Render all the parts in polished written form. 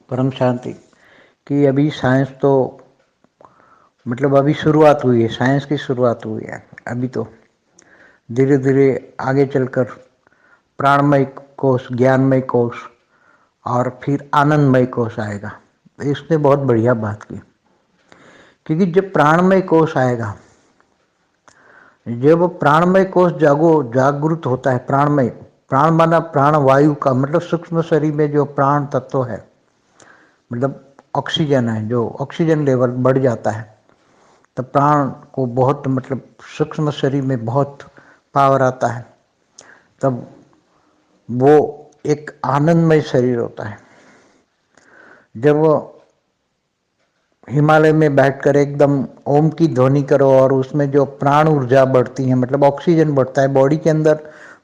परम शांति कि अभी साइंस तो मतलब अभी शुरुआत हुई है, साइंस की शुरुआत हुई है। अभी तो धीरे धीरे आगे चलकर प्राणमय कोश, ज्ञानमय कोश और फिर आनंदमय कोश आएगा। तो इसने बहुत बढ़िया बात की, क्योंकि जब प्राणमय कोश आएगा, जब प्राणमय कोश जागृत होता है, प्राणमय, प्राण माना प्राण वायु का मतलब सूक्ष्म शरीर में जो प्राण तत्व है, मतलब ऑक्सीजन है, जो ऑक्सीजन लेवल बढ़ जाता है तब प्राण को बहुत मतलब सूक्ष्म शरीर में बहुत पावर आता है, तब वो एक आनंदमय शरीर होता है। जब वो हिमालय में बैठकर एकदम ओम की ध्वनि करो और उसमें जो प्राण ऊर्जा बढ़ती है, मतलब ऑक्सीजन बढ़ता है बॉडी के अंदर,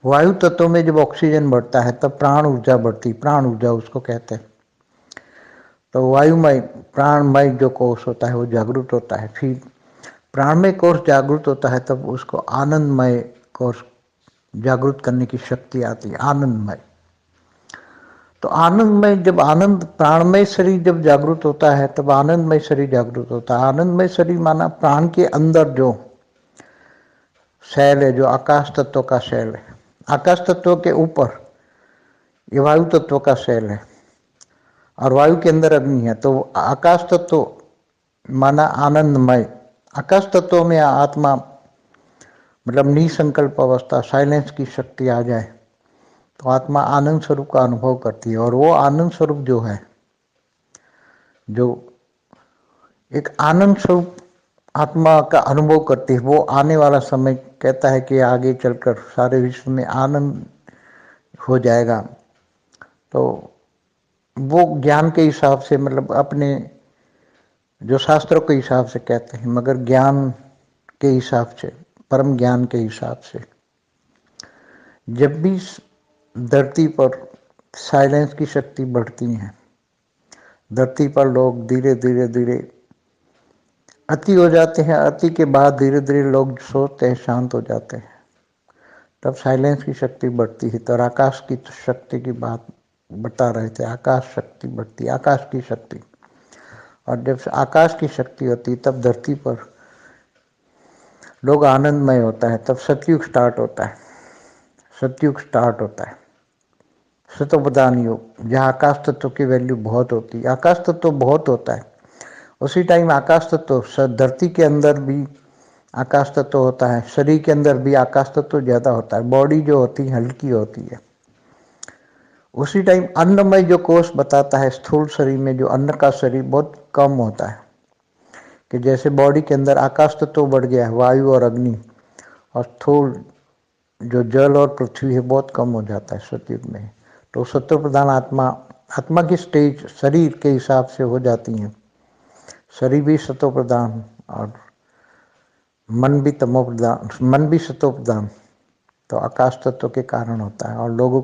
वायु तत्व में जब ऑक्सीजन बढ़ता है तब प्राण ऊर्जा बढ़ती, प्राण ऊर्जा उसको कहते हैं। तो वायुमय प्राणमय जो कोष होता है वो जागृत होता है, फिर प्राणमय कोष जागृत होता है तब उसको आनंदमय कोष जागृत करने की शक्ति आती है, आनंदमय। तो आनंदमय, जब आनंद प्राणमय शरीर जब जागृत होता है तब आनंदमय शरीर जागृत होता है। आनंदमय शरीर माना प्राण के अंदर जो शैल है, जो आकाश तत्व का शैल है, आकाश तत्व के ऊपर ये वायु तत्व का शैल है और वायु के अंदर अग्नि है। तो आकाश तत्व माना आनंदमय। आकाश तत्व में आत्मा मतलब निसंकल्प अवस्था, साइलेंस की शक्ति आ जाए तो आत्मा आनंद स्वरूप का अनुभव करती है। और वो आनंद स्वरूप जो है, जो एक आनंद स्वरूप आत्मा का अनुभव करती है, वो आने वाला समय कहता है कि आगे चलकर सारे विश्व में आनंद हो जाएगा। तो वो ज्ञान के हिसाब से, मतलब अपने जो शास्त्रों के हिसाब से कहते हैं, मगर ज्ञान के हिसाब से, परम ज्ञान के हिसाब से, जब भी धरती पर साइलेंस की शक्ति बढ़ती है, धरती पर लोग धीरे धीरे धीरे अति हो जाते हैं, अति के बाद धीरे धीरे लोग सोते हैं, शांत हो जाते हैं, तब साइलेंस की शक्ति बढ़ती है। तो आकाश की शक्ति की बात बता रहे थे, आकाश शक्ति बढ़ती, आकाश की शक्ति। और जब आकाश की शक्ति होती तब धरती पर लोग आनंदमय होता है, तब सतयुग स्टार्ट होता है, सतयुग स्टार्ट होता है, सतोप्रधान योग, जहाँ आकाश तत्व की वैल्यू बहुत होती है। आकाश तत्व बहुत होता है, उसी टाइम आकाश तत्व धरती के अंदर भी आकाश तत्व होता है, शरीर के अंदर भी आकाश तत्व ज़्यादा होता है, बॉडी जो होती है हल्की होती है। उसी टाइम अन्नमय जो कोष बताता है, स्थूल शरीर में जो अन्न का शरीर बहुत कम होता है, कि जैसे बॉडी के अंदर आकाश तत्व बढ़ गया है, वायु और अग्नि, और स्थूल जो जल और पृथ्वी है बहुत कम हो जाता है सतयुग में। तो सत्व प्रधान आत्मा, आत्मा की स्टेज शरीर के हिसाब से हो जाती हैं, शरीर भी सत्व प्रधान और मन भी तमो प्रधान, मन भी सत्व प्रधान। तो आकाश तत्व के कारण होता है। और लोगों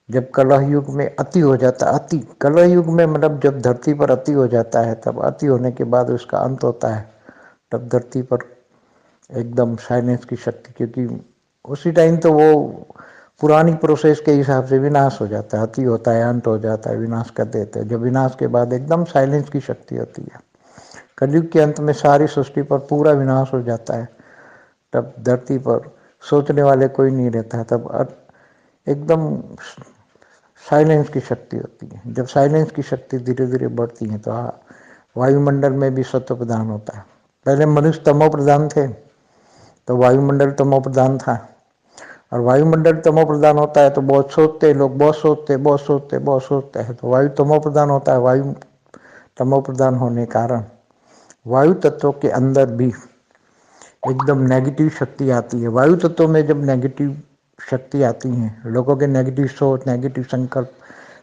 जब कलह युग में अति हो जाता है, अति कलह युग में मतलब जब धरती पर अति हो जाता है, तब अति होने के बाद उसका अंत होता है, तब धरती पर एकदम साइलेंस की शक्ति, क्योंकि उसी टाइम तो वो पुरानी प्रोसेस के हिसाब से विनाश हो जाता है, अति होता है, अंत हो जाता है, विनाश कर देते हैं। जब विनाश के बाद एकदम साइलेंस की शक्ति होती है, कलयुग के अंत में सारी सृष्टि पर पूरा विनाश हो जाता है, तब धरती पर सोचने वाले कोई नहीं रहता है, तब एकदम साइलेंस की शक्ति होती है। जब साइलेंस की शक्ति धीरे धीरे बढ़ती है तो वायुमंडल में भी सत्व प्रधान होता है। पहले मनुष्य तमो प्रधान थे, तो वायुमंडल तमो प्रधान था, और वायुमंडल तमो प्रधान होता है तो बहुत सोचते लोग, बहुत सोचते बहुत सोचते बहुत सोचते हैं, तो वायु तमो प्रधान होता है। वायु तमो प्रधान होने कारण वायु तत्वों के अंदर भी एकदम नेगेटिव शक्ति आती है। वायु तत्वों में जब नेगेटिव शक्ति आती है, लोगों के नेगेटिव सोच, नेगेटिव संकल्प,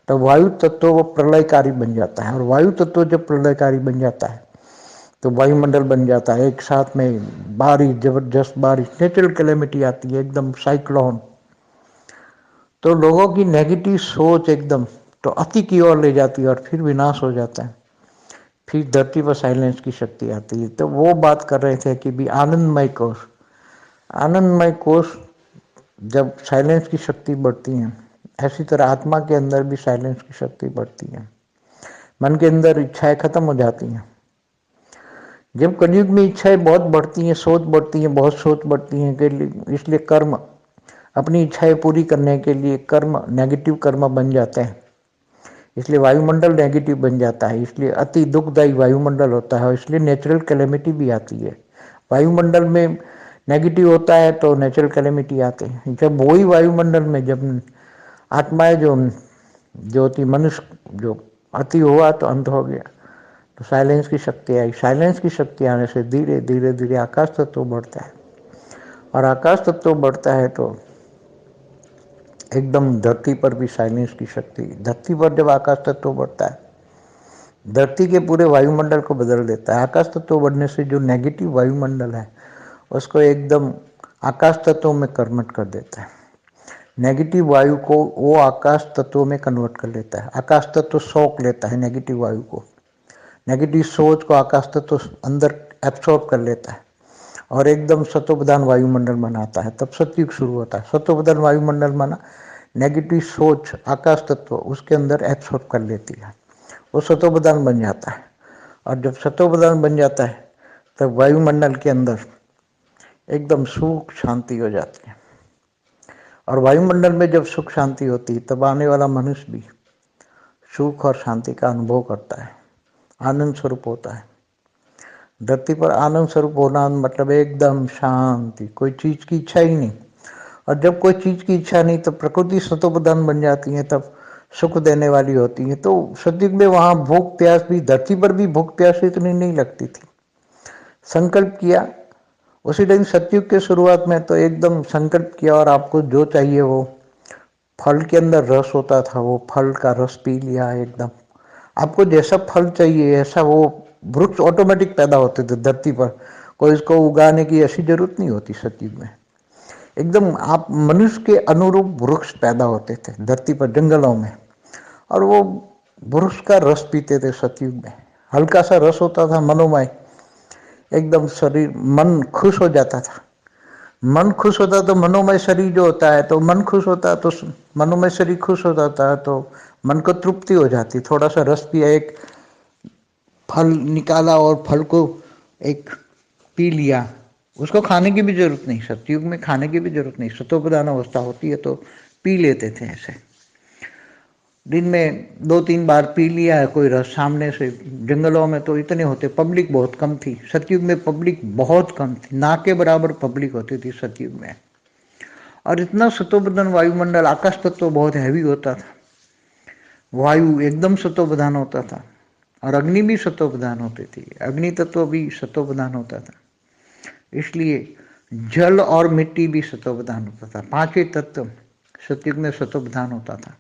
तो वायु तत्व वो प्रलयकारी बन जाता है। और वायु तत्व जब प्रलयकारी बन जाता है तो वायुमंडल बन जाता है, एक साथ में बारिश, जबरदस्त बारिश, नेचुरल कैलेमिटी आती है, एकदम साइक्लोन। तो लोगों की नेगेटिव सोच एकदम तो अति की ओर ले जाती है और फिर विनाश हो जाता है, फिर धरती पर साइलेंस की शक्ति आती है। तो वो बात कर रहे थे कि भी आनंदमय कोष, आनंदमय कोष जब साइलेंस की शक्ति बढ़ती है, ऐसी तरह आत्मा के अंदर भी साइलेंस की शक्ति बढ़ती है। मन के अंदर इच्छाएं खत्म हो जाती हैं। जब कलयुग में इच्छाएं बहुत बढ़ती हैं, सोच बढ़ती हैं, बहुत सोच बढ़ती हैं के लिए, इसलिए कर्म, अपनी इच्छाएं पूरी करने के लिए कर्म, नेगेटिव कर्म बन जाते हैं। इसलिए वायुमंडल नेगेटिव बन जाता है, इसलिए अति दुखदायी वायुमंडल होता है, और इसलिए नेचुरल कैलेमिटी भी आती है। वायुमंडल में नेगेटिव होता है तो नेचुरल कैलेमिटी आते हैं। जब वही वायुमंडल में जब आत्माएं जो थी, मनुष्य जो अति हुआ तो अंत हो गया, तो साइलेंस की शक्ति आई। साइलेंस की शक्ति आने से धीरे धीरे धीरे आकाश तत्व बढ़ता है, और आकाश तत्व बढ़ता है तो एकदम धरती पर भी साइलेंस की शक्ति। धरती पर जब आकाश तत्व बढ़ता है, धरती के पूरे वायुमंडल को बदल देता है। आकाश तत्व बढ़ने से जो नेगेटिव वायुमंडल है उसको एकदम आकाश तत्व में कन्वर्ट कर देता है। नेगेटिव वायु को वो आकाश तत्व में कन्वर्ट कर लेता है। आकाश तत्व सोख लेता है नेगेटिव वायु को, नेगेटिव सोच को आकाश तत्व अंदर एब्सॉर्ब कर लेता है, और एकदम सत्वप्रधान वायुमंडल बनाता है। तब सतयुग शुरू होता है। सत्वप्रधान वायुमंडल माना नेगेटिव सोच आकाश तत्व उसके अंदर एब्सॉर्ब कर लेती है, वो सत्वप्रधान बन जाता है। और जब सत्वप्रधान बन जाता है तब वायुमंडल के अंदर एकदम सुख शांति हो जाती है। और वायुमंडल में जब सुख शांति होती है तब आने वाला मनुष्य भी सुख और शांति का अनुभव करता है, आनंद स्वरूप होता है। धरती पर आनंद स्वरूप होना मतलब एकदम शांति, कोई चीज की इच्छा ही नहीं। और जब कोई चीज की इच्छा नहीं तो प्रकृति सतोप्रधान बन जाती है, तब सुख देने वाली होती है। तो सतयुग में वहां भूख प्यास भी, धरती पर भी भूख प्यास इतनी नहीं लगती थी। संकल्प किया उसी टाइम, सतयुग के शुरुआत में तो एकदम संकल्प किया और आपको जो चाहिए वो, फल के अंदर रस होता था, वो फल का रस पी लिया। एकदम आपको जैसा फल चाहिए ऐसा वो वृक्ष ऑटोमेटिक पैदा होते थे धरती पर। कोई इसको उगाने की ऐसी जरूरत नहीं होती सतयुग में। एकदम आप मनुष्य के अनुरूप वृक्ष पैदा होते थे धरती पर, जंगलों में, और वो वृक्ष का रस पीते थे सतयुग में। हल्का सा रस होता था, मनोमय, एकदम शरीर, मन खुश हो जाता था। मन खुश होता तो मनोमय शरीर जो होता है, तो मन खुश होता तो मनोमय शरीर खुश हो जाता है, तो मन को तृप्ति हो जाती। थोड़ा सा रस पिया, एक फल निकाला और फल को एक पी लिया, उसको खाने की भी जरूरत नहीं। सतयुग में खाने की भी जरूरत नहीं, सतोप्रधान अवस्था होती है तो पी लेते थे ऐसे। दिन में 2-3 बार पी लिया है कोई रस सामने से। जंगलों में तो इतने होते, पब्लिक बहुत कम थी। सतयुग में पब्लिक बहुत कम थी, ना के बराबर पब्लिक होती थी सतयुग में। और इतना सतोप्रधान वायुमंडल, आकाश तत्व बहुत हैवी होता था, वायु एकदम सतोप्रधान होता था, और अग्नि भी सतोप्रधान होती थी, अग्नि तत्व भी सतोप्रधान होता था। इसलिए जल और मिट्टी भी सतोप्रधान होता था। 5 तत्व सतयुग में सतोप्रधान होता था।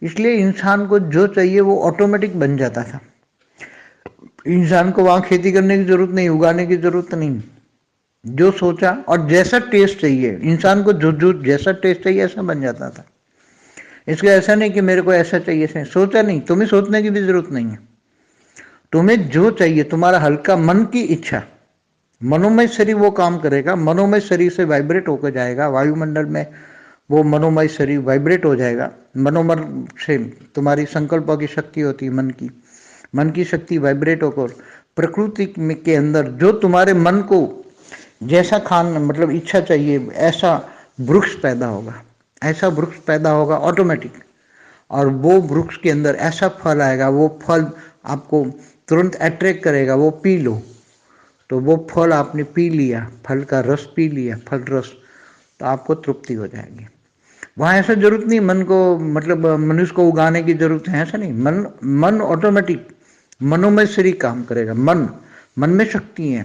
इसलिए इंसान को जो चाहिए वो ऑटोमेटिक बन जाता था। इंसान को वहां खेती करने की जरूरत नहीं, उगाने की जरूरत नहीं। जो सोचा और जैसा टेस्ट चाहिए, इंसान को जो जैसा टेस्ट चाहिए ऐसा बन जाता था। इसका ऐसा नहीं कि मेरे को ऐसा चाहिए, सोचा नहीं, तुम्हें सोचने की भी जरूरत नहीं है। तुम्हें जो चाहिए, तुम्हारा हल्का मन की इच्छा, मनोमय शरीर वो काम करेगा, मनोमय शरीर से वाइब्रेट होकर जाएगा वायुमंडल में, वो मनोमय शरीर वाइब्रेट हो जाएगा। मनोमय से तुम्हारी संकल्पों की शक्ति होती है, मन की शक्ति वाइब्रेट होकर प्रकृति के अंदर जो तुम्हारे मन को जैसा खान मतलब इच्छा चाहिए ऐसा वृक्ष पैदा होगा, ऐसा वृक्ष पैदा होगा ऑटोमेटिक। और वो वृक्ष के अंदर ऐसा फल आएगा, वो फल आपको तुरंत अट्रैक्ट करेगा, वो पी लो। तो वो फल आपने पी लिया, फल का रस पी लिया, फल रस, तो आपको तृप्ति हो जाएगी। वहाँ ऐसा जरूरत नहीं मन को, मतलब मनुष्य को उगाने की जरूरत है, ऐसा नहीं। मन ऑटोमेटिक मनोमय शरीर काम करेगा। मन में शक्ति है,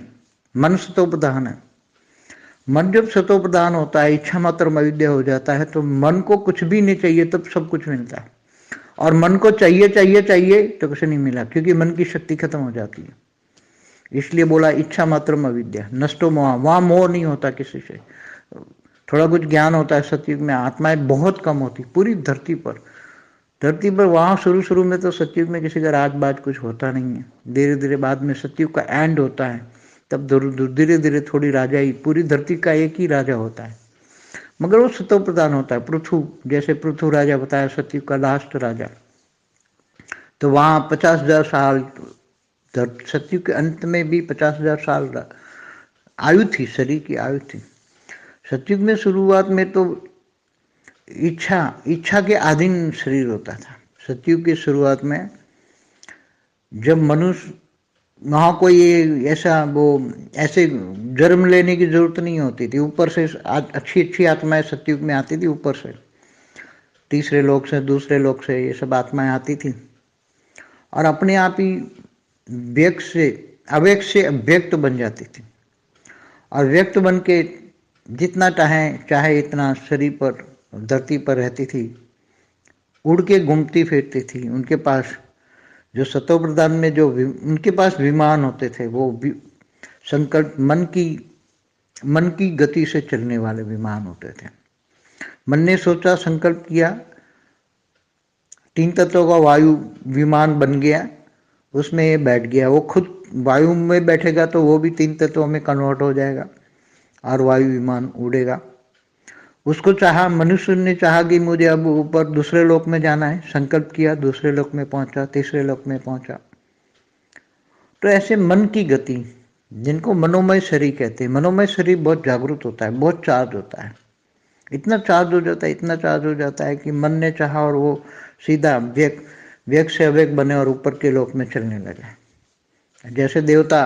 मन सतोप्रधान है। मन जब सतोप्रधान होता है, इच्छा मात्र अविद्या हो जाता है, तो मन को कुछ भी नहीं चाहिए तब सब कुछ मिलता है। और मन को चाहिए चाहिए चाहिए तो कुछ नहीं मिला, क्योंकि मन की शक्ति खत्म हो जाती है। इसलिए बोला इच्छा मात्रम अविद्या नष्टो मोह, वहां मोह नहीं होता किसी से। थोड़ा कुछ ज्ञान होता है सतयुग में, आत्माएं बहुत कम होती पूरी धरती पर। वहां शुरू में तो सतयुग में किसी का राज बाज कुछ होता नहीं है। धीरे धीरे बाद में सतयुग का एंड होता है, तब धीरे धीरे थोड़ी राजाई, पूरी धरती का एक ही राजा होता है, मगर वो सतो प्रधान होता है। पृथु, जैसे पृथु राजा बताया सतयुग का लास्ट राजा, तो वहाँ 50,000 साल, सतयुग के अंत में भी 50,000 साल आयु थी, शरीर की आयु थी। सतयुग में शुरुआत में तो इच्छा के अधीन शरीर होता था। सतयुग की शुरुआत में जब मनुष्य, वहाँ कोई ऐसा वो ऐसे जन्म लेने की जरूरत नहीं होती थी, ऊपर से अच्छी अच्छी आत्माएं सतयुग में आती थी, ऊपर से तीसरे लोक से, दूसरे लोक से ये सब आत्माएं आती थी और अपने आप ही व्यक्त से अव्यक्त से व्यक्त बन जाती थी और व्यक्त बन के जितना चाहे इतना शरीर पर, धरती पर रहती थी, उड़ के घूमती फिरती थी। उनके पास जो सतो प्रधान में जो उनके पास विमान होते थे, वो संकल्प मन की गति से चलने वाले विमान होते थे। मन ने सोचा, संकल्प किया, 3 तत्वों का वायु विमान बन गया, उसमें ये बैठ गया। वो खुद वायु में बैठेगा तो वो भी 3 तत्वों में कन्वर्ट हो जाएगा और वायु विमान उड़ेगा। उसको चाहा, मनुष्य ने चाहा कि मुझे अब ऊपर दूसरे लोक में जाना है, संकल्प किया, दूसरे लोक में पहुंचा, तीसरे लोक में पहुंचा। तो ऐसे मन की गति, जिनको मनोमय शरीर कहते हैं, मनोमय शरीर बहुत जागरूक होता है, बहुत चार्ज होता है, इतना चार्ज हो जाता है, इतना चार्ज हो जाता है कि मन ने चाहा और वो सीधा व्यक्त से अव्यक्त बने और ऊपर के लोक में चलने लगे। जैसे देवता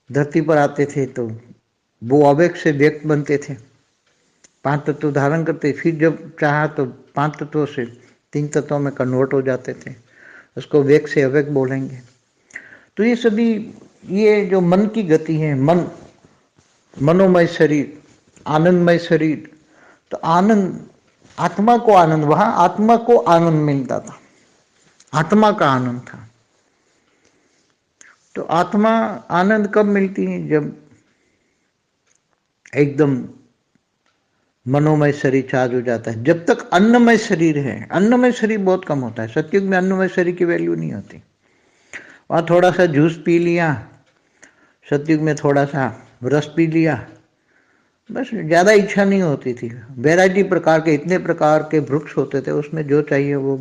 धरती पर आते थे तो वो अव्यक्त से व्यक्त बनते थे, 5 तत्व धारण करते, फिर जब चाहा तो 5 तत्वों से 3 तत्वों में कन्वर्ट हो जाते थे, उसको व्यक्त से अव्यक्त बोलेंगे। तो ये सभी, ये जो मन की गति है, मनोमय शरीर, आनंदमय शरीर, तो आनंद, आत्मा को आनंद, वहां आत्मा को आनंद मिलता था, आत्मा का आनंद था। तो आत्मा आनंद कब मिलती है? जब एकदम मनोमय शरीर चार्ज हो जाता है। जब तक अन्नमय शरीर है, अन्नमय शरीर बहुत कम होता है। सतयुग में अन्नमय शरीर की वैल्यू नहीं होती। वहाँ थोड़ा सा जूस पी लिया, सतयुग में थोड़ा सा रस पी लिया, बस, ज़्यादा इच्छा नहीं होती थी। वैरायटी प्रकार के, इतने प्रकार के वृक्ष होते थे, उसमें जो चाहिए वो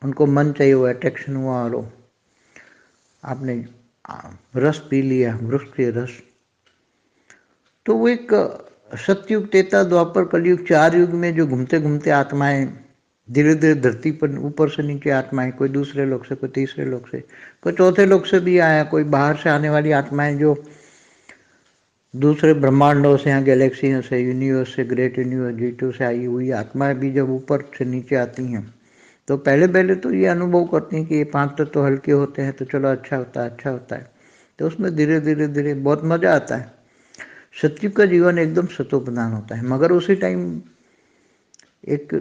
उनको मन चाहिए, वो अट्रैक्शन हुआ और आपने रस पी लिया, वृक्ष के रस। तो वो एक सतयुग, त्रेता, द्वापर, कलयुग, 4 युग में जो घूमते घूमते आत्माएं धीरे धीरे धरती पर ऊपर से नीचे आत्माएं, कोई दूसरे लोक से, कोई तीसरे लोक से, कोई चौथे लोक से भी आया, कोई बाहर से आने वाली आत्माएं जो दूसरे ब्रह्मांडों से, यहाँ गैलेक्सियों से, यूनिवर्स से, ग्रेट यूनिवर्स G2 से आई हुई आत्माएं भी जब ऊपर से नीचे आती हैं तो पहले तो ये अनुभव करती हैं कि ये 5 तत्व तो हल्के होते हैं, तो चलो अच्छा होता है, अच्छा होता है। तो उसमें धीरे धीरे धीरे बहुत मजा आता है। सतयुग का जीवन एकदम सतोप्रधान होता है, मगर उसी टाइम एक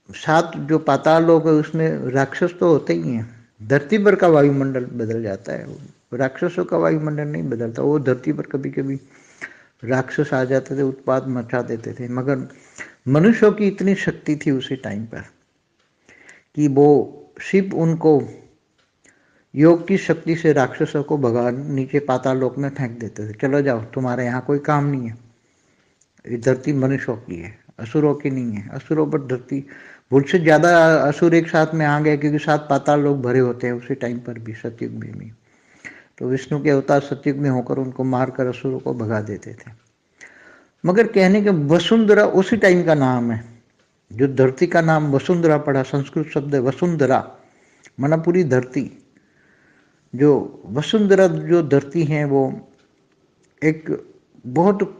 7 जो पाताल लोक है उसमें राक्षस तो होते ही हैं। धरती पर का वायुमंडल बदल जाता है, राक्षसों का वायुमंडल नहीं बदलता। वो धरती पर कभी कभी राक्षस आ जाते थे, उत्पात मचा देते थे, मगर मनुष्यों की इतनी शक्ति थी उसी टाइम पर कि वो शिव उनको योग की शक्ति से राक्षसों को भगा नीचे पाताल लोक में फेंक देते थे। चलो जाओ, तुम्हारे यहाँ कोई काम नहीं है, ये धरती मनुष्यों की है, असुरों की नहीं है। असुरों पर धरती, भूल से ज़्यादा असुर एक साथ में आ गए, क्योंकि 7 पाताल लोग भरे होते हैं उसी टाइम पर भी, सतयुग में भी। तो विष्णु के अवतार सतयुग में होकर उनको मारकर असुरों को भगा देते थे। मगर कहने के वसुंधरा उसी टाइम का नाम है। जो धरती का नाम वसुंधरा पड़ा, संस्कृत शब्द है वसुंधरा, माना पूरी धरती। जो वसुंधरा जो धरती है वो एक बहुत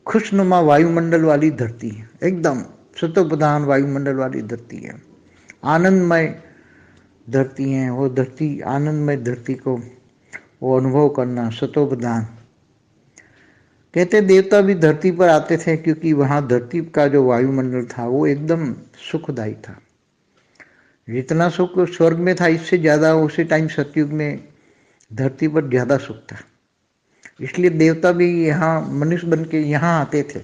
खुशनुमा वायुमंडल वाली धरती है, एकदम सतोप्रधान वायुमंडल वाली धरती है, आनंदमय धरती है। वो धरती, आनंदमय धरती को वो अनुभव करना, सतोप्रधान। कहते देवता भी धरती पर आते थे, क्योंकि वहाँ धरती का जो वायुमंडल था वो एकदम सुखदायी था। जितना सुख स्वर्ग में था, इससे ज़्यादा उसी टाइम सतयुग में धरती पर ज़्यादा सुख था। इसलिए देवता भी यहाँ मनुष्य बन के यहाँ आते थे।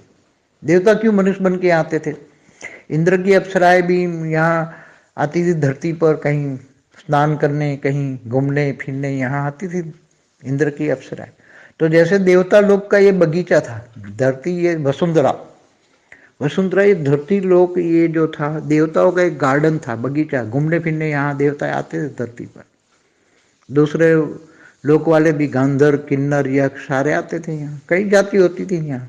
देवता क्यों मनुष्य बन के आते थे? इंद्र की अप्सराएं भी यहाँ आती थी धरती पर, कहीं स्नान करने, कहीं घूमने फिरने यहाँ आती थी इंद्र की अप्सराएं। तो जैसे देवता लोक का ये बगीचा था, धरती ये वसुंधरा, वसुंधरा ये धरती लोक, ये जो था देवताओं का एक गार्डन था, बगीचा, घूमने फिरने यहाँ देवता आते थे धरती पर। दूसरे लोक वाले भी, गांधर, किन्नर, यक्ष सारे आते थे यहाँ, कई जाति होती थी यहाँ।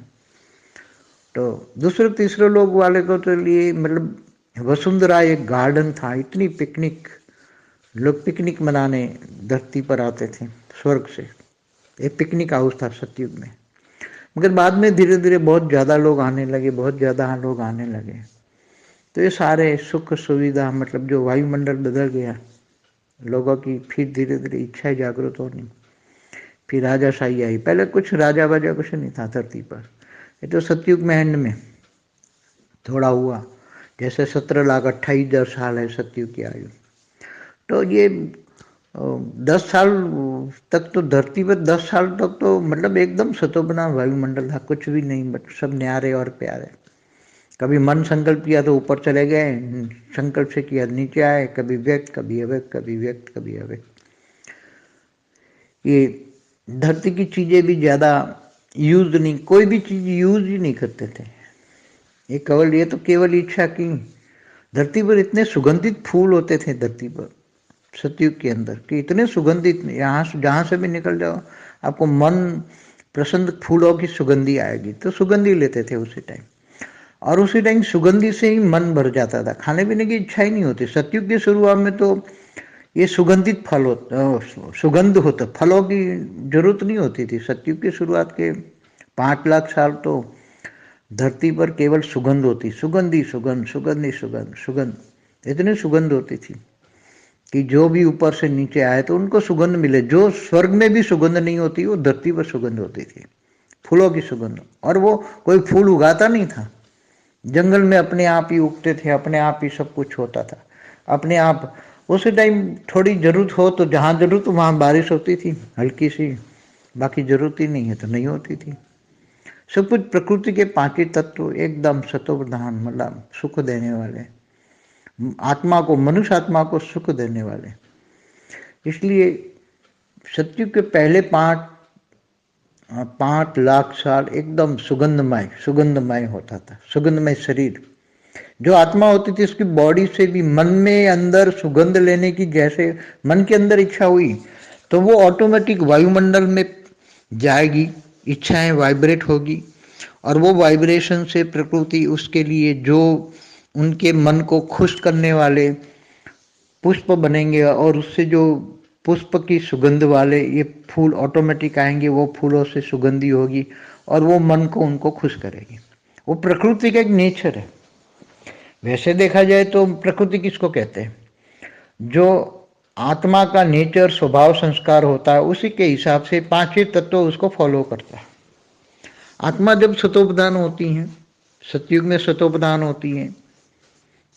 तो दूसरे तीसरे लोक वाले को तो लिए मतलब वसुंधरा एक गार्डन था, इतनी पिकनिक, लोग पिकनिक मनाने धरती पर आते थे स्वर्ग से। एक पिकनिक हाउस था सतयुग में। मगर बाद में धीरे धीरे बहुत ज़्यादा लोग आने लगे, बहुत ज़्यादा लोग आने लगे, तो ये सारे सुख सुविधा, मतलब जो वायुमंडल बदल गया लोगों की, फिर धीरे धीरे इच्छाएं जागृत होनी, फिर राजाशाही आई। पहले कुछ राजा वाजा कुछ नहीं था धरती पर, ये तो सतयुग में एंड में थोड़ा हुआ। जैसे 17,28,000 साल है सतयुग की आयु, तो ये 10 साल तक तो धरती पर 10 साल तक तो मतलब एकदम सतोबना वायुमंडल था, कुछ भी नहीं, बट सब न्यारे और प्यारे। कभी मन संकल्प किया तो ऊपर चले गए, संकल्प से किया नीचे आए, कभी व्यक्त कभी अव्यक्त, कभी व्यक्त कभी अव्यक्त। ये धरती की चीजें भी ज्यादा यूज नहीं, कोई भी चीज यूज ही नहीं करते थे। ये तो केवल इच्छा की। धरती पर इतने सुगंधित फूल होते थे धरती पर सतयुग के अंदर, कि इतने सुगंधित, यहाँ जहाँ से भी निकल जाओ आपको मन प्रसन्न, फूलों की सुगंधी आएगी, तो सुगंधी लेते थे उसी टाइम। और उसी टाइम सुगंधी से ही मन भर जाता था, खाने पीने की इच्छा ही नहीं होती। सतयुग की शुरुआत में तो ये सुगंधित फल होता, सुगंध होता, फलों की जरूरत नहीं होती थी। सतयुग की शुरुआत के 5 लाख साल तो धरती पर केवल सुगंध होती, सुगंधी सुगंध, सुगंधी सुगंध, सुगंध, इतनी सुगंध होती थी कि जो भी ऊपर से नीचे आए तो उनको सुगंध मिले। जो स्वर्ग में भी सुगंध नहीं होती, वो धरती पर सुगंध होती थी, फूलों की सुगंध। और वो कोई फूल उगाता नहीं था, जंगल में अपने आप ही उगते थे, अपने आप ही सब कुछ होता था, अपने आप। उस टाइम थोड़ी जरूरत हो तो जहाँ जरूरत वहाँ बारिश होती थी हल्की सी, बाकी जरूरत ही नहीं है तो नहीं होती थी। सब कुछ प्रकृति के 5 ही तत्व एकदम सतोप्रधान, मतलब सुख देने वाले, आत्मा को, मनुष्य आत्मा को सुख देने वाले। इसलिए सतयुग के पहले 5 लाख साल एकदम सुगंधमय, सुगंधमय होता था, सुगंधमय शरीर। जो आत्मा होती थी उसकी बॉडी से भी मन में अंदर सुगंध लेने की, जैसे मन के अंदर इच्छा हुई तो वो ऑटोमेटिक वायुमंडल में जाएगी, इच्छाएं वाइब्रेट होगी, और वो वाइब्रेशन से प्रकृति उसके लिए जो उनके मन को खुश करने वाले पुष्प बनेंगे, और उससे जो पुष्प की सुगंध वाले ये फूल ऑटोमेटिक आएंगे, वो फूलों से सुगंधी होगी और वो मन को उनको खुश करेगी। वो प्रकृति का एक नेचर है। वैसे देखा जाए तो प्रकृति किसको कहते हैं? जो आत्मा का नेचर, स्वभाव, संस्कार होता है, उसी के हिसाब से 5 तत्व उसको फॉलो करता है। आत्मा जब सतोप्रधान होती हैं, सतयुग में सतोप्रधान होती हैं,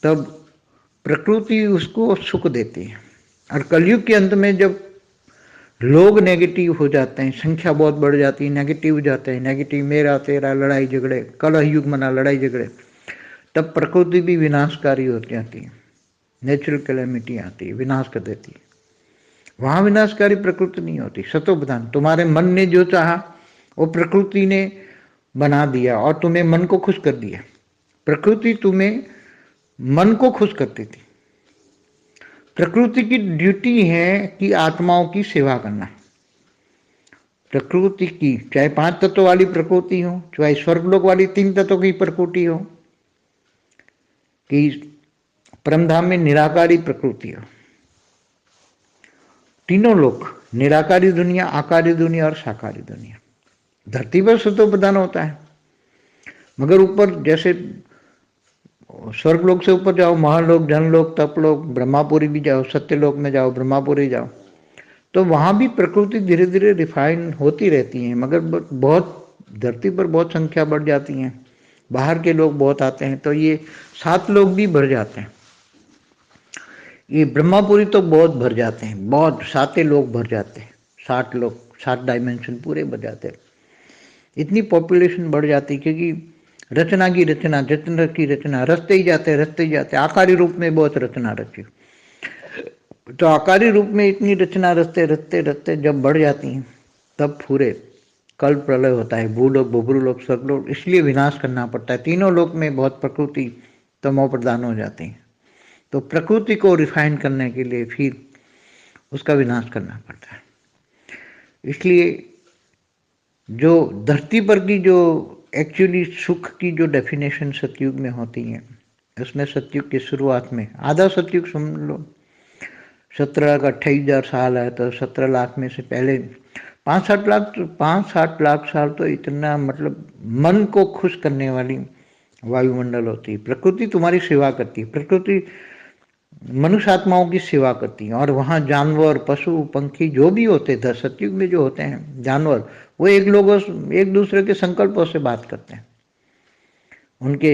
तब प्रकृति उसको सुख देती है। और कलयुग के अंत में जब लोग नेगेटिव हो जाते हैं, संख्या बहुत बढ़ जाती है, नेगेटिव हो जाते हैं, नेगेटिव, मेरा तेरा, लड़ाई झगड़े, कलह युग मना, लड़ाई झगड़े, तब प्रकृति भी विनाशकारी हो जाती है, नेचुरल कैलेमिटी आती है, विनाश कर देती है। वहां विनाशकारी प्रकृति नहीं होती, सतोप्रधान। तुम्हारे मन ने जो चाहा वो प्रकृति ने बना दिया और तुम्हें मन को खुश कर दिया। प्रकृति तुम्हें मन को खुश करती थी। प्रकृति की ड्यूटी है कि आत्माओं की सेवा करना। प्रकृति की, चाहे 5 तत्व वाली प्रकृति हो, चाहे स्वर्गलोक वाली 3 तत्वों की प्रकृति हो, कि परमधाम में निराकारी प्रकृति हो, तीनों लोक, निराकारी दुनिया, आकारी दुनिया और साकारी दुनिया। धरती पर सतो प्रधान होता है, मगर ऊपर जैसे स्वर्गलोक से ऊपर जाओ, महालोक, जनलोक, तपलोक, ब्रह्मापुरी भी जाओ, सत्यलोक में जाओ, ब्रह्मापुरी जाओ, तो वहां भी प्रकृति धीरे धीरे रिफाइन होती रहती है। मगर बहुत धरती पर बहुत संख्या बढ़ जाती है, बाहर के लोग बहुत आते हैं, तो ये 7 लोग भी भर जाते हैं। ये ब्रह्मापुरी तो बहुत भर जाते हैं, बहुत 7 लोग भर जाते हैं, 60 लोग, 7 डायमेंशन पूरे भर जाते हैं। इतनी पॉपुलेशन बढ़ जाती, क्योंकि रचना की रचना, जतन की रचना, रचते ही जाते, रचते ही जाते। आकारी रूप में बहुत रचना रची, तो आकारी रूप में इतनी रचना रचते रचते रचते जब बढ़ जाती हैं, तब पूरे कल प्रलय होता है, भूलोक, बभ्रूलोक, स्वर्गलोक, इसलिए विनाश करना पड़ता है। तीनों लोक में बहुत प्रकृति तमो प्रधान हो जाती है, तो प्रकृति को रिफाइन करने के लिए फिर उसका विनाश करना पड़ता है। इसलिए जो धरती पर की जो एक्चुअली सुख की जो डेफिनेशन सतयुग में होती है, उसमें सतयुग की शुरुआत में आधा सतयुग समझ लो, 17,28,000 साल है, तो 17 लाख में से पहले 5-7 लाख साल तो इतना मतलब मन को खुश करने वाली वायुमंडल होती है। प्रकृति तुम्हारी सेवा करती है, प्रकृति मनुष्य आत्माओं की सेवा करती है, और वहाँ जानवर, पशु, पंखी जो भी होते थे सतयुग में, जो होते हैं जानवर, वो एक दूसरे के संकल्पों से बात करते हैं। उनके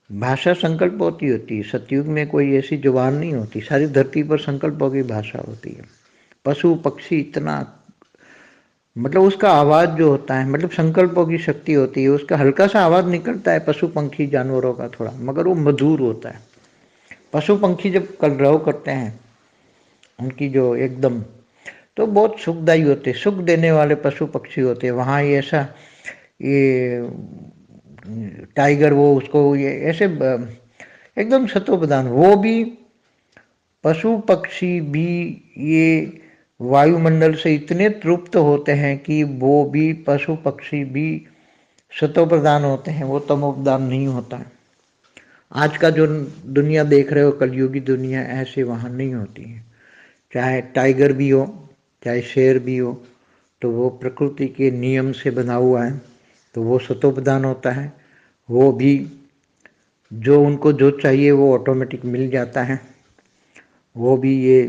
भाषा संकल्प होती है। सतयुग में कोई ऐसी जुबान नहीं होती, सारी धरती पर संकल्पों की भाषा होती है। पशु पक्षी इतना मतलब उसका आवाज जो होता है, मतलब संकल्पों की शक्ति होती है, उसका हल्का सा आवाज निकलता है पशु पंखी जानवरों का थोड़ा, मगर वो मधुर होता है। पशु पंखी जब कलरव करते हैं, उनकी जो एकदम, तो बहुत सुखदायी होते, सुख देने वाले पशु पक्षी होते हैं। वहाँ ये ऐसा ये टाइगर, वो उसको ये ऐसे एकदम सतोप्रधान, वो भी पशु पक्षी भी ये वायुमंडल से इतने तृप्त होते हैं कि वो भी पशु पक्षी भी सतोप्रधान होते हैं, वो तमोप्रधान नहीं होता है। आज का जो दुनिया देख रहे हो, कलयुगी दुनिया, ऐसे वहाँ नहीं होती है। चाहे टाइगर भी हो, चाहे शेर भी हो, तो वो प्रकृति के नियम से बना हुआ है, तो वो सतोप्रधान होता है। वो भी जो उनको जो चाहिए वो ऑटोमेटिक मिल जाता है। वो भी ये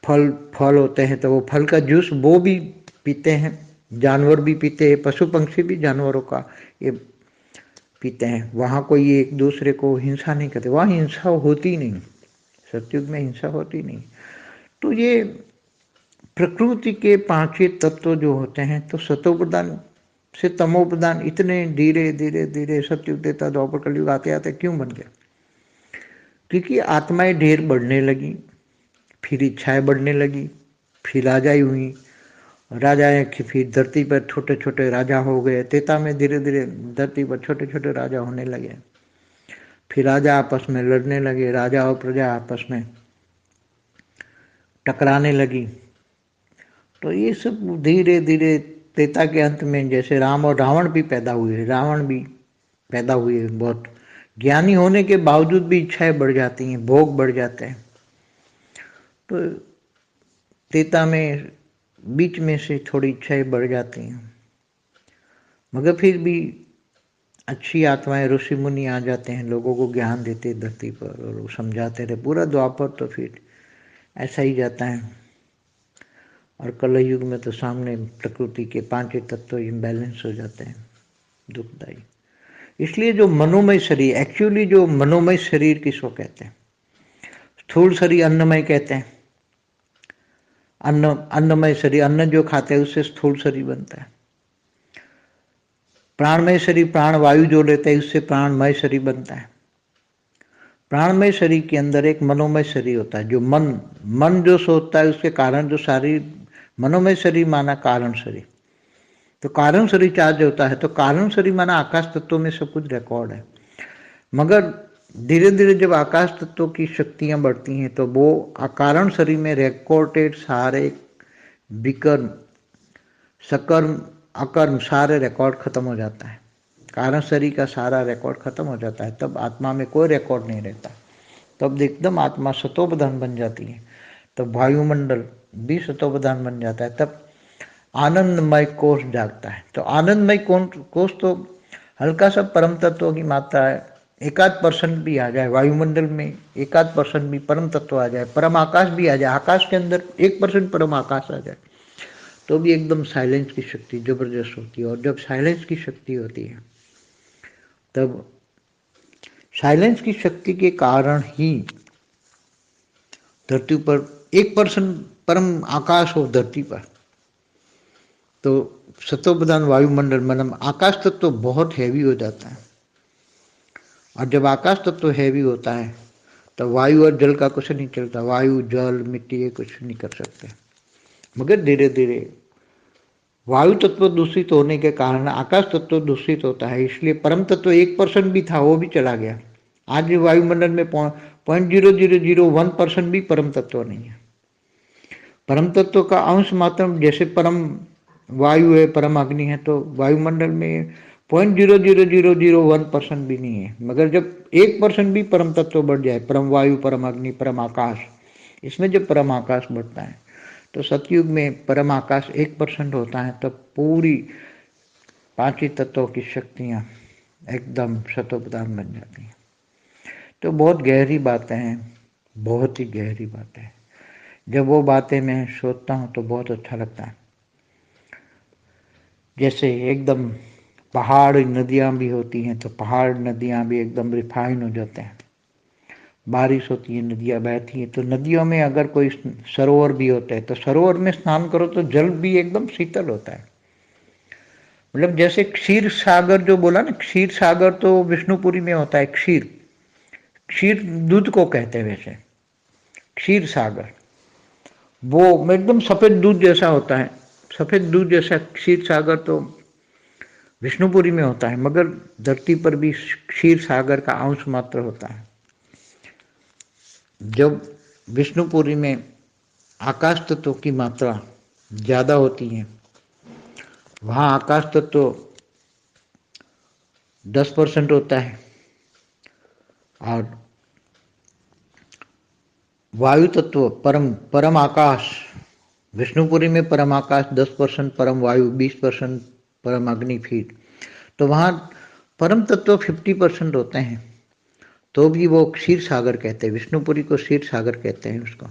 फल फल होते हैं, तो वो फल का जूस वो भी पीते हैं, जानवर भी पीते हैं, पशु पंक्षी भी जानवरों का ये पीते हैं। वहाँ कोई एक दूसरे को हिंसा नहीं करते, वहाँ हिंसा होती नहीं, सतयुग में हिंसा होती नहीं। तो ये प्रकृति के पांचों तत्व जो होते हैं, तो सतोप्रधान से तमोप्रधान इतने धीरे धीरे धीरे सतयुग देता द्वापर कलयुग आते आते क्यों बन गया? क्योंकि आत्माएं ढेर बढ़ने लगी, फिर इच्छाएं बढ़ने लगी, फिर राजाई हुई, राजाएं फिर धरती पर छोटे छोटे राजा हो गए। त्रेता में धीरे धीरे धरती पर छोटे छोटे राजा होने लगे, फिर राजा आपस में लड़ने लगे, राजा और प्रजा आपस में टकराने लगी। तो ये सब धीरे धीरे त्रेता के अंत में जैसे राम और रावण भी पैदा हुए, रावण भी पैदा हुए। बहुत ज्ञानी होने के बावजूद भी इच्छाएं बढ़ जाती हैं, भोग बढ़ जाते हैं। तो त्रेता में बीच में से थोड़ी इच्छाएं बढ़ जाती हैं, मगर फिर भी अच्छी आत्माएं, ऋषि मुनि आ जाते हैं, लोगों को ज्ञान देते धरती पर, और वो समझाते रहे पूरा द्वापर। तो फिर ऐसा ही जाता है। और कलयुग में तो सामने प्रकृति के पांचों तत्व इम्बैलेंस हो जाते हैं, दुखदायी। इसलिए जो मनोमय शरीर, एक्चुअली जो मनोमय शरीर किसको कहते हैं? स्थूल शरीर अन्नमय कहते हैं। अन्नमय शरीर, अन्न जो खाते हैं उससे स्थूल शरीर बनता है। प्राणमय शरीर, प्राण वायु जो लेते हैं उससे प्राणमय शरीर बनता है। प्राणमय शरीर के अंदर एक मनोमय शरीर होता है, जो मन जो सोचता है उसके कारण जो शरीर, मनोमय शरीर माना कारण शरीर। तो कारण शरीर चार्ज होता है, तो कारण शरीर माना आकाश तत्वों में सब कुछ रिकॉर्ड है। मगर धीरे धीरे जब आकाश तत्वों की शक्तियां बढ़ती हैं, तो वो अकारण शरीर में रिकॉर्डेड सारे विकर्म, सकर्म, अकर्म सारे रिकॉर्ड खत्म हो जाता है। कारण शरीर का सारा रिकॉर्ड खत्म हो जाता है, तब आत्मा में कोई रिकॉर्ड नहीं रहता। तब एकदम आत्मा सतोप्रधान बन जाती है, तब वायुमंडल भी सतोप्रधान बन जाता है, तब आनंदमय कोष जागता है। तो आनंदमय कोष तो हल्का सा परम तत्व की मात्रा है, 1% भी आ जाए वायुमंडल में, 1% भी परम तत्व आ जाए, परम आकाश भी आ जाए, आकाश के अंदर 1% परम आकाश आ जाए, तो भी एकदम साइलेंस की शक्ति जबरदस्त होती है। और जब साइलेंस की शक्ति होती है, तब साइलेंस की शक्ति के कारण ही धरती पर 1% परम आकाश हो धरती पर, तो सतोप्रधान वायुमंडल मतलब आकाश तत्व तो बहुत हैवी हो जाता है। और जब आकाश तत्व तो हैवी होता है, तो वायु और जल का कुछ नहीं चलता। वायु, जल, मिट्टी ये कुछ नहीं कर सकते। मगर धीरे धीरे वायु तत्व दूषित होने के कारण आकाश तत्व दूषित होता है, इसलिए परम तत्व 1% भी था, वो भी चला गया। आज भी वायुमंडल में 0.0001% भी परम तत्व नहीं है। परम तत्व का अंश मात्र, जैसे परम वायु है, परम अग्नि है, तो वायुमंडल में 0.0001% भी नहीं है। मगर जब 1% भी परम तत्व बढ़ जाए, परम वायु, परम अग्नि, परम आकाश, इसमें जब परम आकाश बढ़ता है तो सतयुग में परम आकाश 1% होता है, तब पूरी पांचों तत्वों की शक्तियां एकदम शतोपदान बन जाती हैं। तो बहुत गहरी बातें हैं, बहुत ही गहरी बातें हैं। जब वो बातें मैं सोचता हूँ तो बहुत अच्छा लगता है। जैसे एकदम पहाड़ नदियाँ भी होती हैं, तो पहाड़ नदियाँ भी एकदम रिफाइन हो जाते हैं। बारिश होती है, नदियाँ बहती हैं, तो नदियों में अगर कोई सरोवर भी होता है तो सरोवर में स्नान करो तो जल भी एकदम शीतल होता है। मतलब जैसे क्षीर सागर जो बोला ना, क्षीर सागर तो विष्णुपुरी में होता है। क्षीर, क्षीर दूध को कहते हैं वैसे, क्षीर सागर वो एकदम सफेद दूध जैसा होता है, सफेद दूध जैसा क्षीर सागर तो विष्णुपुरी में होता है, मगर धरती पर भी क्षीर सागर का अंश मात्र होता है। जब विष्णुपुरी में आकाश तत्व की मात्रा ज्यादा होती है, वहां आकाश तत्व 10% होता है और वायु तत्व परम आकाश, विष्णुपुरी में परम आकाश 10%, परम वायु 20%, परम अग्नि फीट, तो वहां परम तत्व 50% होते हैं, तो भी वो क्षीर सागर कहते हैं। विष्णुपुरी को क्षीर सागर कहते हैं उसको,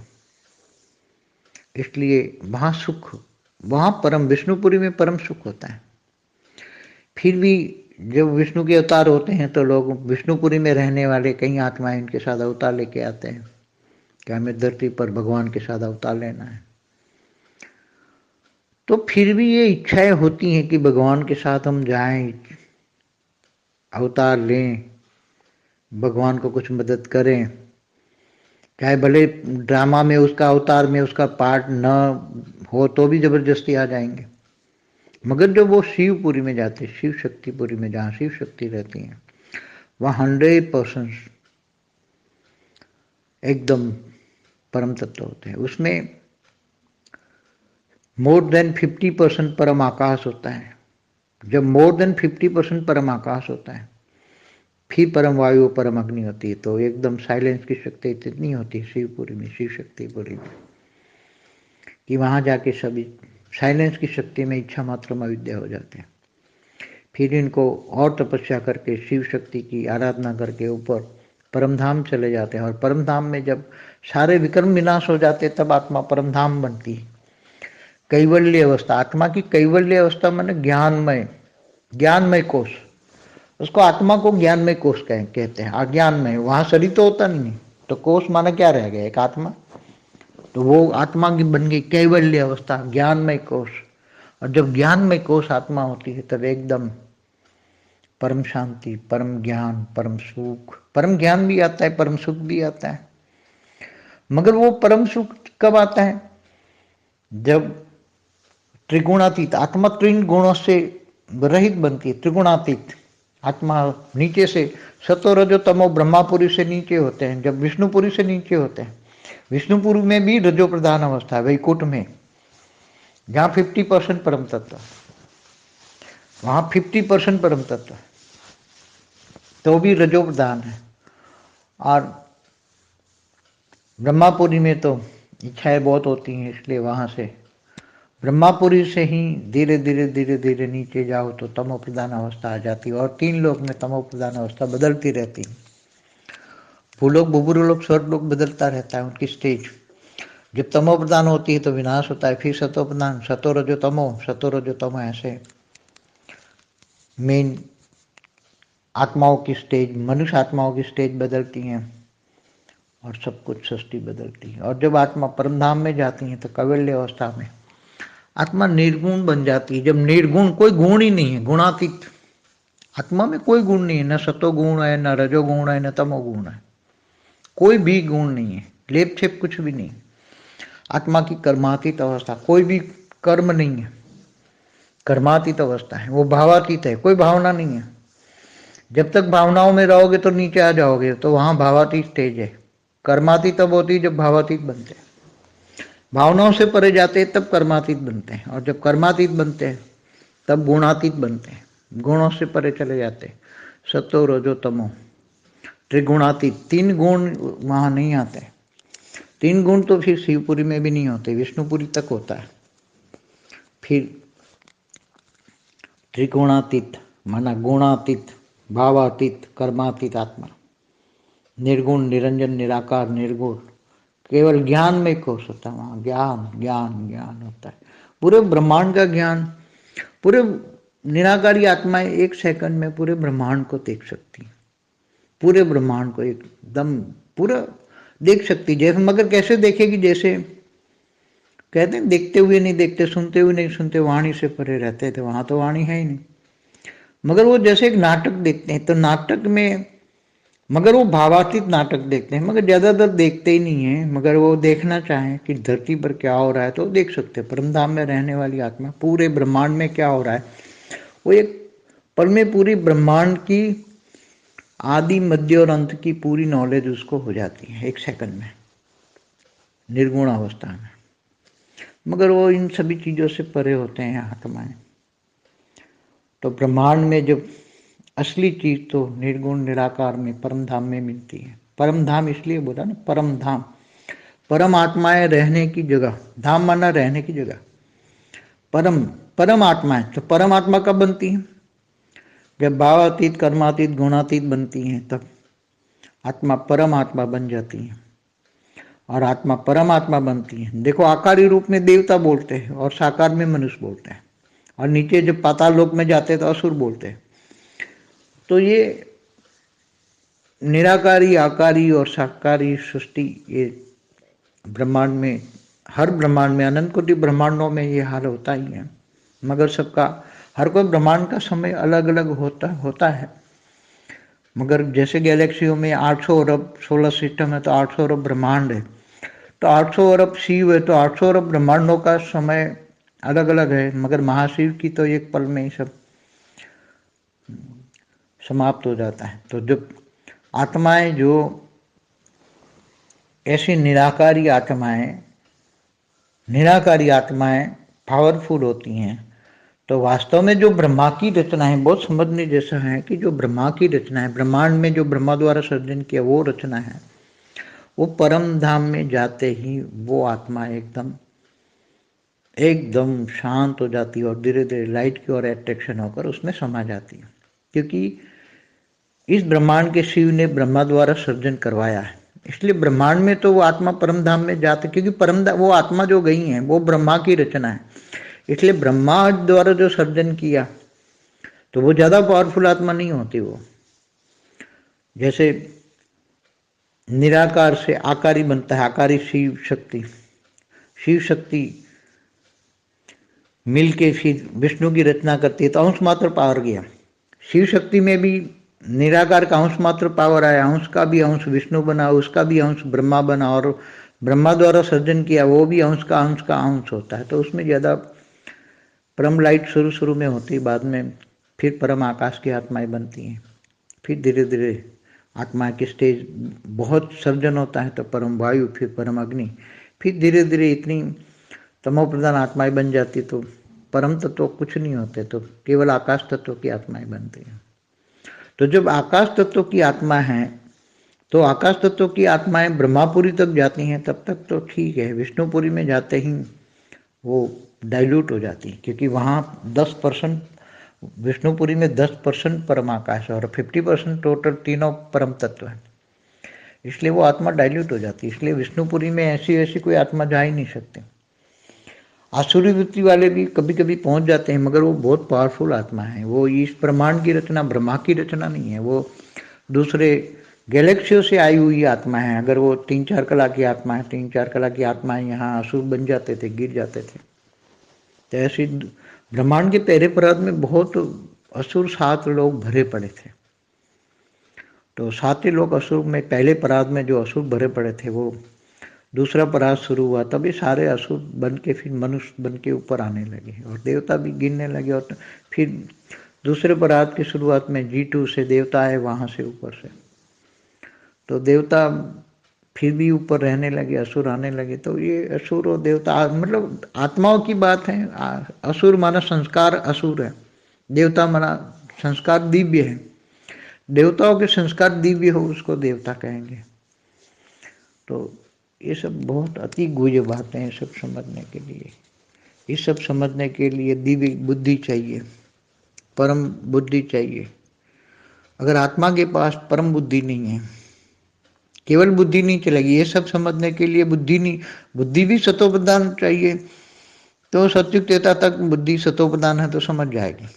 इसलिए वहां सुख, वहां परम विष्णुपुरी में परम सुख होता है। फिर भी जब विष्णु के अवतार होते हैं तो लोग विष्णुपुरी में रहने वाले कई आत्माएं इनके साथ अवतार लेके आते हैं कि हमें धरती पर भगवान के साथ अवतार लेना है। तो फिर भी ये इच्छाएं होती हैं कि भगवान के साथ हम जाएं, अवतार लें, भगवान को कुछ मदद करें, चाहे भले ड्रामा में उसका अवतार में उसका पार्ट न हो तो भी जबरदस्ती आ जाएंगे। मगर जब वो शिवपुरी में जाते, शिव शक्तिपुरी में जहाँ शिव शक्ति रहती है, वहाँ 100% एकदम परम तत्व होते हैं। उसमें मोर देन 50% परम आकाश होता है। जब मोर देन 50% परम आकाश होता है, फिर परम वायु, परम अग्नि होती है, तो एकदम साइलेंस की शक्ति इतनी होती है शिवपुरी में, शिव शक्तिपुरी में, कि वहां जाके सभी साइलेंस की शक्ति में इच्छा मात्र में विद्या हो जाते हैं। फिर इनको और तपस्या करके शिव शक्ति की आराधना करके ऊपर परमधाम चले जाते हैं, और परमधाम में जब सारे विक्रम विनाश हो जाते तब आत्मा परमधाम बनती है। कैवल्य अवस्था, आत्मा की कैवल्य अवस्था माने ज्ञानमय, ज्ञानमय कोश, उसको आत्मा को ज्ञानमय कोश कहते हैं। अज्ञानमय, वहां शरीर तो होता नहीं, तो कोश माना क्या रह गया, एक आत्मा, तो वो आत्मा की बन गई कैवल्य अवस्था, ज्ञानमय कोश। और जब ज्ञानमय कोश आत्मा होती है तब एकदम परम शांति, परम ज्ञान, परम सुख, परम ज्ञान भी आता है, परम सुख भी आता है। मगर वो परम सुख कब आता है, जब त्रिगुणातीत आत्मा तीन गुणों से रहित बनती है। त्रिगुणातीत आत्मा नीचे से सतो रजो तमो ब्रह्मापुरी से नीचे होते हैं, जब विष्णुपुरी से नीचे होते हैं। विष्णुपुरी में भी रजो प्रधान अवस्था है, वैकुंठ में जहां 50% परम तत्व, वहां 50% परम तत्व, तो भी रजो प्रधान है। और ब्रह्मापुरी में तो इच्छाएं बहुत होती हैं, इसलिए वहां से ब्रह्मापुरी से ही धीरे धीरे धीरे धीरे नीचे जाओ तो तमो प्रधान अवस्था आ जाती है। और 3 लोक में तमो प्रधान अवस्था बदलती रहती है। भूलोक, भूभुलोक, स्वर्गलोक बदलता रहता है उनकी स्टेज। जब तमो प्रधान होती है तो विनाश होता है, फिर सतो प्रधान, सतो रजो तमो, सतो रजो तमो, ऐसे मेन आत्माओं की स्टेज, मनुष्य आत्माओं की स्टेज बदलती हैं और सब कुछ सृष्टि बदलती है। और जब आत्मा परमधाम में जाती है तो कैवल्य अवस्था में आत्मा निर्गुण बन जाती है। जब निर्गुण, कोई गुण ही नहीं है, गुणातीत आत्मा में कोई गुण नहीं है, न सतो गुण है, न रजो गुण है, न तमो गुण है, कोई भी गुण नहीं है, लेप छेप कुछ भी नहीं। आत्मा की कर्मातीत अवस्था, कोई भी कर्म नहीं है, कर्मातीत अवस्था है, वो भावातीत है, कोई भावना नहीं है। जब तक भावनाओं में रहोगे तो नीचे आ जाओगे, तो वहां भावातीत स्टेज है। कर्मातीत तब होती है जब भावातीत बनते हैं, भावनाओं से परे जाते हैं तब कर्मातीत बनते हैं, और जब कर्मातीत बनते हैं तब गुणातीत बनते हैं, गुणों से परे चले जाते हैं, सत्तो रजो तमो त्रिगुणातीत। तीन गुण वहां नहीं आते, तीन गुण तो फिर शिवपुरी में भी नहीं होते, विष्णुपुरी तक होता है। फिर त्रिगुणातीत माना गुणातीत, भावातीत, कर्मातीत आत्मा, निर्गुण, निरंजन, निराकार, निर्गुण, केवल ज्ञान में कोश होता है वहां, ज्ञान ज्ञान ज्ञान होता है, पूरे ब्रह्मांड का ज्ञान। पूरे निराकारी आत्माएं एक सेकंड में पूरे ब्रह्मांड को देख सकती, पूरे ब्रह्मांड को एकदम पूरा देख सकती। जैसे मगर कैसे देखेगी, जैसे कहते हैं देखते हुए नहीं देखते, सुनते हुए नहीं सुनते, वाणी से परे रहते थे, वहां तो वाणी है ही नहीं। मगर वो जैसे एक नाटक देखते हैं, तो नाटक में मगर वो भावातीत नाटक देखते हैं, मगर ज्यादातर देखते ही नहीं है। मगर वो देखना चाहें कि धरती पर क्या हो रहा है तो देख सकते हैं। परमधाम में रहने वाली आत्मा पूरे ब्रह्मांड में क्या हो रहा है, वो एक पल में पूरी ब्रह्मांड की आदि मध्य और अंत की पूरी नॉलेज उसको हो जाती है एक सेकंड में, निर्गुण अवस्था में। मगर वो इन सभी चीजों से परे होते हैं आत्माएं। तो ब्रह्मांड में जब असली चीज तो निर्गुण निराकार में परम धाम में मिलती है। परम धाम इसलिए बोला ना, परम धाम, परम आत्माएं रहने की जगह, धाम माना रहने की जगह, परम परम आत्माएं। तो परम आत्मा कब बनती है, जब भावातीत, कर्मातीत, गुणातीत बनती हैं, तब आत्मा परम आत्मा बन जाती है। और आत्मा परमात्मा बनती है। देखो आकारी रूप में देवता बोलते हैं और साकार में मनुष्य बोलते हैं, और नीचे जब पाताल लोक में जाते हैं तो असुर बोलते हैं। तो ये निराकारी, आकारी और साकारी सृष्टि, ये ब्रह्मांड में, हर ब्रह्मांड में, अनंत कोटि ब्रह्मांडों में ये हाल होता ही है। मगर सबका, हर कोई ब्रह्मांड का समय अलग अलग होता है। मगर जैसे गैलेक्सियों में 800 अरब सोलर सिस्टम है, तो 800 अरब ब्रह्मांड है, तो 800 अरब शिव है, तो 800 अरब ब्रह्मांडों का समय अलग अलग है। मगर महाशिव की तो एक पल में ही सब समाप्त हो जाता है। तो जब आत्माएं, जो ऐसी निराकारी आत्माएं पावरफुल होती हैं, तो वास्तव में जो ब्रह्मा की रचना है, बहुत समझने जैसा है कि जो ब्रह्मा की रचना है, ब्रह्मांड में जो ब्रह्मा द्वारा सर्जन किया वो रचना है, वो परम धाम में जाते ही वो आत्मा एकदम एकदम शांत हो जाती है और धीरे धीरे लाइट की ओर अट्रैक्शन होकर उसमें समा जाती है। क्योंकि इस ब्रह्मांड के शिव ने ब्रह्मा द्वारा सर्जन करवाया है, इसलिए ब्रह्मांड में तो वो आत्मा परम धाम में जाते, क्योंकि परम वो आत्मा जो गई है वो ब्रह्मा की रचना है, इसलिए ब्रह्मा द्वारा जो सर्जन किया तो वो ज्यादा पावरफुल आत्मा नहीं होती। वो जैसे निराकार से आकारी बनता है, आकारी शिव शक्ति, शिव शक्ति मिलके फिर विष्णु की रचना करती है, तो अंश मात्र पावर गया। शिव शक्ति में भी निराकार का अंश मात्र पावर आया, अंश का भी अंश विष्णु बना, उसका भी अंश ब्रह्मा बना, और ब्रह्मा द्वारा सर्जन किया वो भी अंश का अंश होता है। तो उसमें ज़्यादा परम लाइट शुरू में होती है, बाद में फिर परम आकाश की आत्माएं बनती हैं। फिर धीरे धीरे आत्मा की स्टेज बहुत सर्जन होता है, तो परम वायु, फिर परम अग्नि, फिर धीरे धीरे इतनी तमो प्रधान आत्माएं बन जाती, तो परम तत्व कुछ नहीं होते, तो केवल आकाश तत्व की आत्माएं बनती हैं। तो जब आकाश तत्व की आत्मा है, तो आकाश तत्व की आत्माएं ब्रह्मापुरी तक जाती हैं, तब तक तो ठीक है। विष्णुपुरी में जाते ही वो डाइल्यूट हो जाती है, क्योंकि वहाँ 10%, विष्णुपुरी में 10% परम आकाश है और 50% टोटल तीनों परम तत्व है, इसलिए वो आत्मा डाइल्यूट हो जाती है। इसलिए विष्णुपुरी में ऐसी कोई आत्मा जा ही नहीं सकती। आसुरी वृत्ति वाले भी कभी कभी पहुंच जाते हैं, मगर वो बहुत पावरफुल आत्मा है। वो इस ब्रह्मांड की रचना, ब्रह्मा की रचना नहीं है, वो दूसरे गैलेक्सियों से आई हुई आत्मा है। अगर वो 3-4 कला की आत्मा है, 3-4 कला की आत्माएं यहाँ असुर बन जाते थे, गिर जाते थे। तो ऐसी ब्रह्मांड के पहले परात में बहुत असुर 7 लोग भरे पड़े थे। तो 7 लोग असुर में, पहले परात में जो असुर भरे पड़े थे, वो दूसरा प्रहार शुरू हुआ तब ये सारे असुर बन के फिर मनुष्य बन के ऊपर आने लगे और देवता भी गिरने लगे। और फिर दूसरे प्रहार की शुरुआत में G2 से देवता आए, वहाँ से ऊपर से तो देवता फिर भी ऊपर रहने लगे, असुर आने लगे। तो ये असुर और देवता मतलब आत्माओं की बात है। असुर माना संस्कार असुर है, देवता माना संस्कार दिव्य है। देवताओं के संस्कार दिव्य हो उसको देवता कहेंगे। तो ये सब बहुत अति गुह्य बातें हैं सब समझने के लिए। ये सब समझने के लिए दिव्य बुद्धि चाहिए, परम बुद्धि चाहिए। अगर आत्मा के पास परम बुद्धि नहीं है, केवल बुद्धि नहीं चलेगी। ये सब समझने के लिए बुद्धि नहीं, बुद्धि भी सतोप्रधान चाहिए। तो सत्युग त्रेता तक बुद्धि सतोप्रधान है तो समझ जाएगी।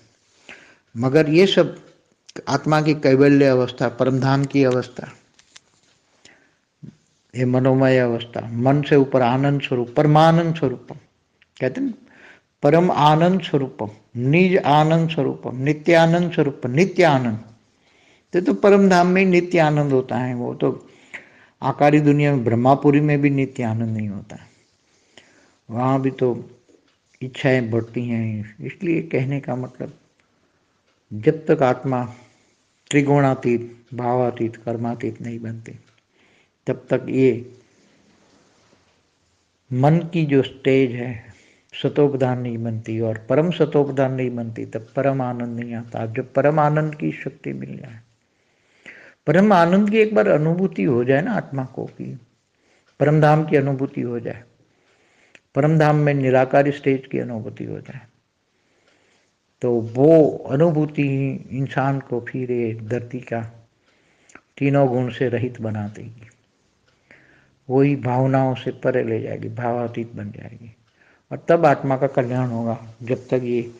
मगर ये सब आत्मा की कैवल्य अवस्था, परमधाम की अवस्था, ये मनोमय अवस्था, मन से ऊपर आनंद स्वरूप, परमानंद स्वरूपम कहते हैं, परम आनंद स्वरूपम, निज आनंद स्वरूपम, नित्यानंद स्वरूपम, नित्य आनंद। तो परम धाम में नित्य आनंद होता है। वो तो आकारी दुनिया में ब्रह्मापुरी में भी नित्य आनंद नहीं होता है, वहाँ भी तो इच्छाएं बढ़ती हैं। इसलिए कहने का मतलब, जब तक आत्मा त्रिगुणातीत, भावातीत, कर्मातीत नहीं बनती, तब तक ये मन की जो स्टेज है सतोप्रधान नहीं बनती। और परम सतोप्रधान नहीं बनती तब परम आनंद नहीं आता। जब परम आनंद की शक्ति मिल जाए, परम आनंद की एक बार अनुभूति हो जाए ना आत्मा को, कि परम धाम की अनुभूति हो जाए, परम धाम में निराकार स्टेज की अनुभूति हो जाए, तो वो अनुभूति ही इंसान को फिर ये धरती का तीनों गुण से रहित बना देगी। वही भावनाओं से परे ले जाएगी, भावातीत बन जाएगी। और तब आत्मा का कल्याण होगा। जब तक ये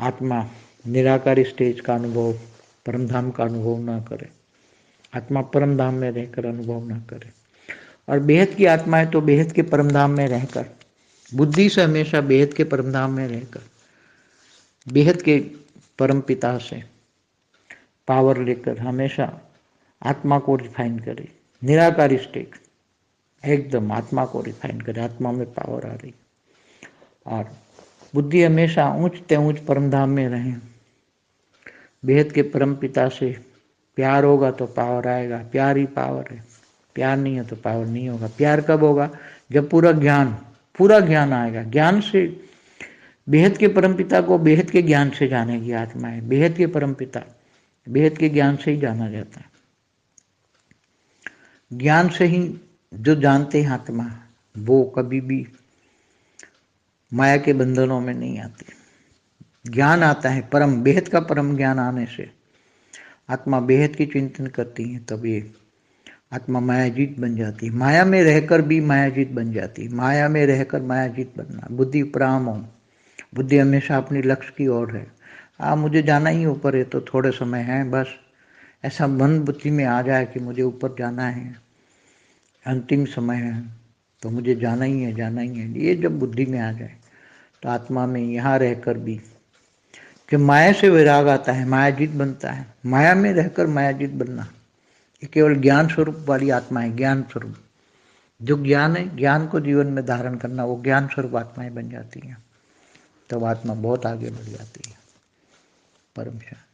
आत्मा निराकार स्टेज का अनुभव, परमधाम का अनुभव ना करे, आत्मा परमधाम में रहकर अनुभव ना करे। और बेहद की आत्मा है तो बेहद के परमधाम में रहकर, बुद्धि से हमेशा बेहद के परमधाम में रहकर, बेहद के परम पिता से पावर लेकर हमेशा आत्मा को रिफाइन करे। निराकार स्टेज एकदम आत्मा को रिफाइन करे, आत्मा में पावर आ रही। और बुद्धि हमेशा ऊंच ते ऊंच परमधाम में रहे। बेहद के परम पिता से प्यार होगा तो पावर आएगा, प्यार ही पावर है। प्यार नहीं है तो पावर नहीं होगा। प्यार कब होगा? जब पूरा ज्ञान आएगा। ज्ञान से बेहद के परम पिता को बेहद के ज्ञान से जानेगी आत्माएं। बेहद के परम पिता बेहद के ज्ञान से ही जाना जाता है। ज्ञान से ही जो जानते हैं आत्मा, वो कभी भी माया के बंधनों में नहीं आती। ज्ञान आता है परम, बेहद का परम ज्ञान आने से आत्मा बेहद की चिंतन करती है, तब ये आत्मा मायाजीत बन जाती है। माया में रहकर भी मायाजीत बन जाती है। माया में रहकर मायाजीत बनना, बुद्धि प्राम हो। बुद्धि हमेशा अपनी लक्ष्य की ओर है। मुझे जाना ही ऊपर है तो थोड़े समय है बस, ऐसा मन बुद्धि में आ जाए कि मुझे ऊपर जाना है, अंतिम समय है तो मुझे जाना ही है, जाना ही है। ये जब बुद्धि में आ जाए तो आत्मा में यहाँ रहकर भी कि माया से वैराग आता है, मायाजीत बनता है। माया में रहकर मायाजीत बनना ये केवल ज्ञान स्वरूप वाली आत्मा है। ज्ञान स्वरूप जो ज्ञान है, ज्ञान को जीवन में धारण करना, वो ज्ञान स्वरूप आत्माएं बन जाती हैं। तब आत्मा बहुत आगे बढ़ जाती है। परम शांति।